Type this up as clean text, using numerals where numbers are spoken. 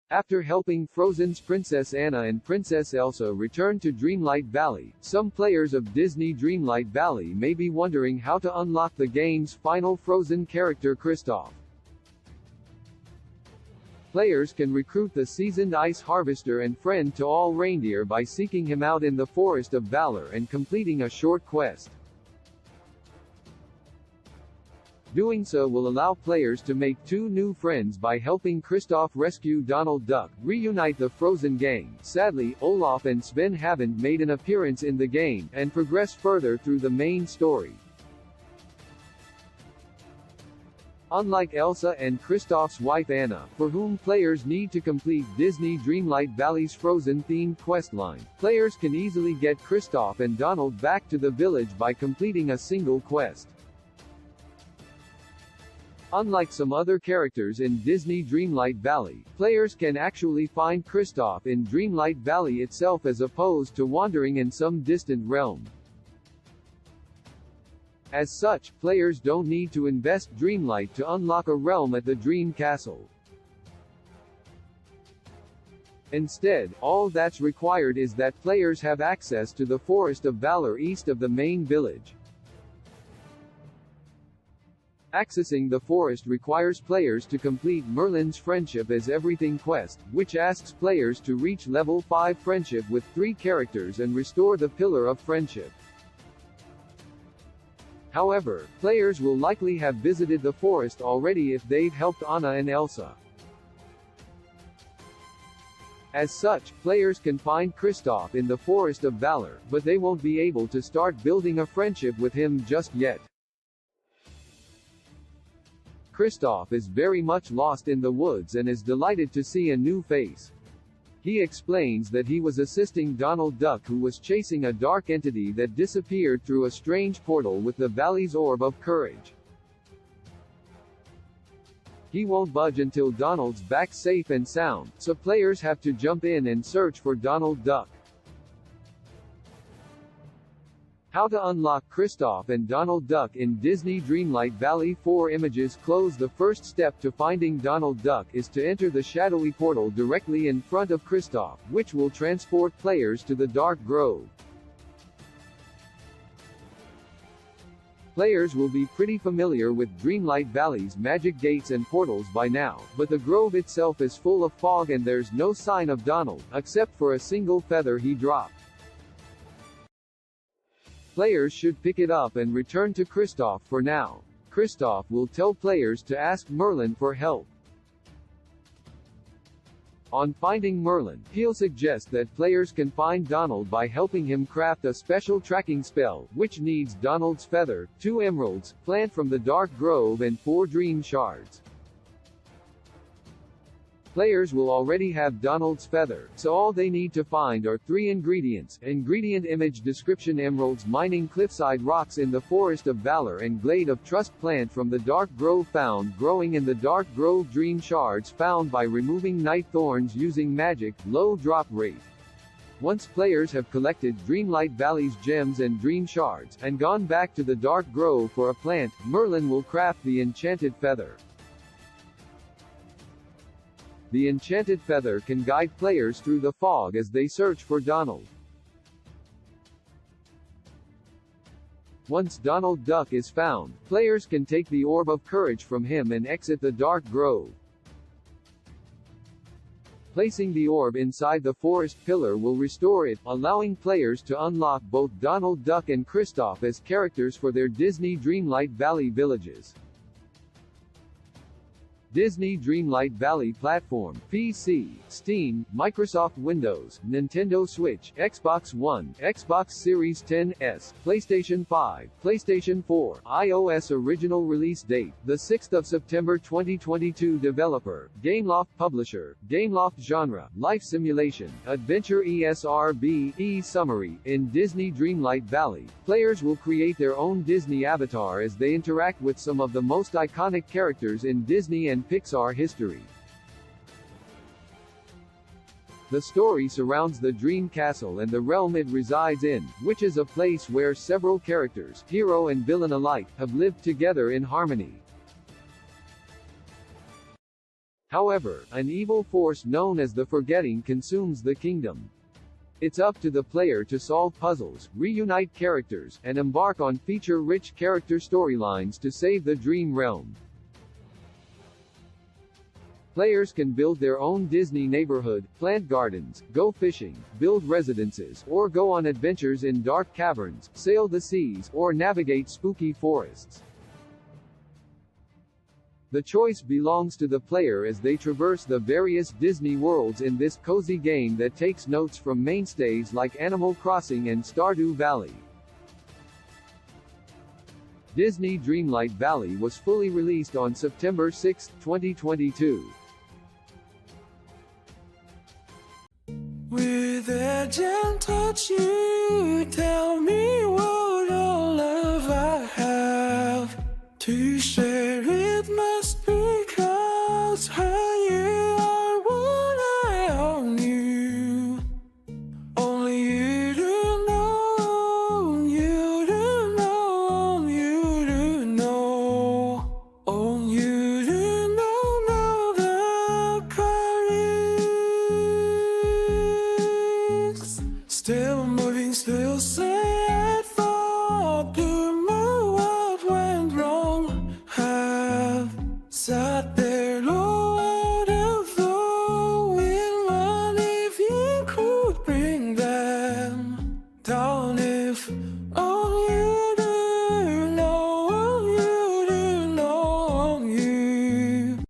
After helping Frozen's Princess Anna and Princess Elsa return to Dreamlight Valley, some players of Disney Dreamlight Valley may be wondering how to unlock the game's final Frozen character Kristoff. Players can recruit the seasoned ice harvester and friend to all reindeer by seeking him out in the Forest of Valor and completing a short quest. Doing so will allow players to make 2 new friends by helping Kristoff rescue Donald Duck, reunite the Frozen gang. Sadly, Olaf and Sven haven't made an appearance in the game, and progress further through the main story. Unlike Elsa and Kristoff's wife Anna, for whom players need to complete Disney Dreamlight Valley's Frozen-themed questline, players can easily get Kristoff and Donald back to the village by completing a single quest. Unlike some other characters in Disney Dreamlight Valley, players can actually find Kristoff in Dreamlight Valley itself as opposed to wandering in some distant realm. As such, players don't need to invest Dreamlight to unlock a realm at the Dream Castle. Instead, all that's required is that players have access to the Forest of Valor east of the main village. Accessing the forest requires players to complete Merlin's Friendship as Everything quest, which asks players to reach level 5 friendship with 3 characters and restore the Pillar of Friendship. However, players will likely have visited the forest already if they've helped Anna and Elsa. As such, players can find Kristoff in the Forest of Valor, but they won't be able to start building a friendship with him just yet. Kristoff is very much lost in the woods and is delighted to see a new face. He explains that he was assisting Donald Duck, who was chasing a dark entity that disappeared through a strange portal with the valley's Orb of Courage. He won't budge until Donald's back safe and sound, so players have to jump in and search for Donald Duck. How to unlock Kristoff and Donald Duck in Disney Dreamlight Valley. 4 images close. The first step to finding Donald Duck is to enter the shadowy portal directly in front of Kristoff, which will transport players to the Dark Grove. Players will be pretty familiar with Dreamlight Valley's magic gates and portals by now, but the grove itself is full of fog and there's no sign of Donald, except for a single feather he dropped. Players should pick it up and return to Kristoff for now. Kristoff will tell players to ask Merlin for help. On finding Merlin, he'll suggest that players can find Donald by helping him craft a special tracking spell, which needs Donald's feather, 2 emeralds, plant from the Dark Grove and 4 dream shards. Players will already have Donald's feather, so all they need to find are 3 ingredients. Ingredient image description: emeralds mining cliffside rocks in the Forest of Valor and Glade of Trust, plant from the Dark Grove found growing in the Dark Grove, dream shards found by removing night thorns using magic, low drop rate. Once players have collected Dreamlight Valley's gems and dream shards, and gone back to the Dark Grove for a plant, Merlin will craft the enchanted feather. The enchanted feather can guide players through the fog as they search for Donald. Once Donald Duck is found, players can take the Orb of Courage from him and exit the Dark Grove. Placing the orb inside the forest pillar will restore it, allowing players to unlock both Donald Duck and Kristoff as characters for their Disney Dreamlight Valley villages. Disney Dreamlight Valley platform: PC, Steam, Microsoft Windows, Nintendo Switch, Xbox One, Xbox Series X, PlayStation 5, PlayStation 4, iOS. Original release date: the 6th of September 2022. Developer: Gameloft. Publisher: Gameloft. Genre: Life Simulation, Adventure. ESRB. Summary: in Disney Dreamlight Valley, players will create their own Disney avatar as they interact with some of the most iconic characters in Disney and Pixar history. The story surrounds the Dream Castle and the realm it resides in, which is a place where several characters, hero and villain alike, have lived together in harmony. However, an evil force known as the Forgetting consumes the kingdom. It's up to the player to solve puzzles, reunite characters, and embark on feature-rich character storylines to save the Dream Realm. Players can build their own Disney neighborhood, plant gardens, go fishing, build residences, or go on adventures in dark caverns, sail the seas, or navigate spooky forests. The choice belongs to the player as they traverse the various Disney worlds in this cozy game that takes notes from mainstays like Animal Crossing and Stardew Valley. Disney Dreamlight Valley was fully released on September 6, 2022. With a gentle touch, you tell me what all love I have to say.